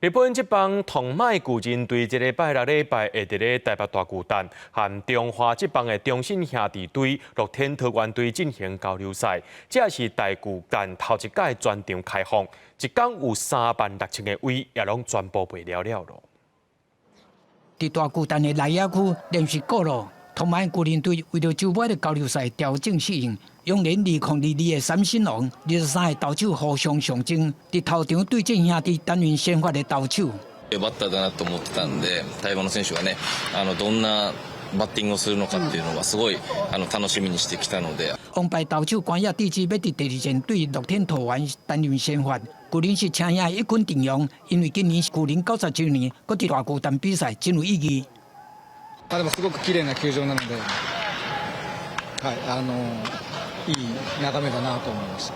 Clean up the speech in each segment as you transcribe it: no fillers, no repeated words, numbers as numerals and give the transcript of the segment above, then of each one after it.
日本职棒同麦巨人队这个拜六礼拜会伫咧台北大巨蛋和中华职棒的中信兄弟队、乐天桃园队进行交流赛。这是大巨蛋头一届全场开放，一天有36000个位，也拢全部卖了咯。伫大巨蛋的内野区连续过路，同麦巨人队为了周末的交流赛调整适应。用连2022的三星龙、23个投手互相象征，伫头场对阵兄弟担任先发的投手。バッターだなと思ってたんで、台湾の選手がね、どんなバッティングをするのかっていうのはすごい楽しみにしてきたので。王牌投手关野地区要伫第2战对乐天桃园担任先发，巨人是请赢一军阵容，因为今年是巨人90周年，搁伫大巨蛋比赛真有意義。でもすごく綺麗な球場なので、はい、いい眺めだなと思いました。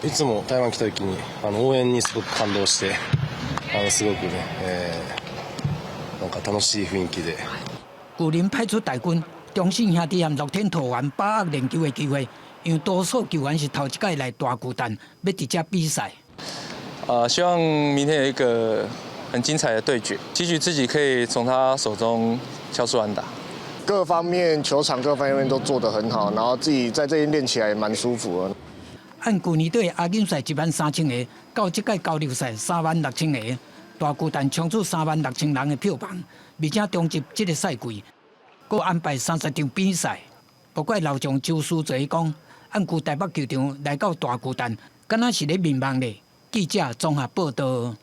いつも台湾来た時に応援にすごく感動して、すごくね、なんか楽しい雰囲気で。巨人派出大军，中信兄弟和乐天桃园把握练球的机会，因为多数球员是头一届来大巨蛋要直接比赛。希望明天有一个很精彩的对决，期许自己可以从他手中敲出安打。各方面球场各方面都做得很好，然后自己在这边练起来也蛮舒服的。按去年对亚锦赛13000个，到这届交流赛36000个，大巨蛋冲出36000人的票房，而且中集这个赛季，佮安排30场比赛。不过老将周书哲讲，按据台北球场来到大巨蛋，敢若是咧迷茫咧。记者综合报道。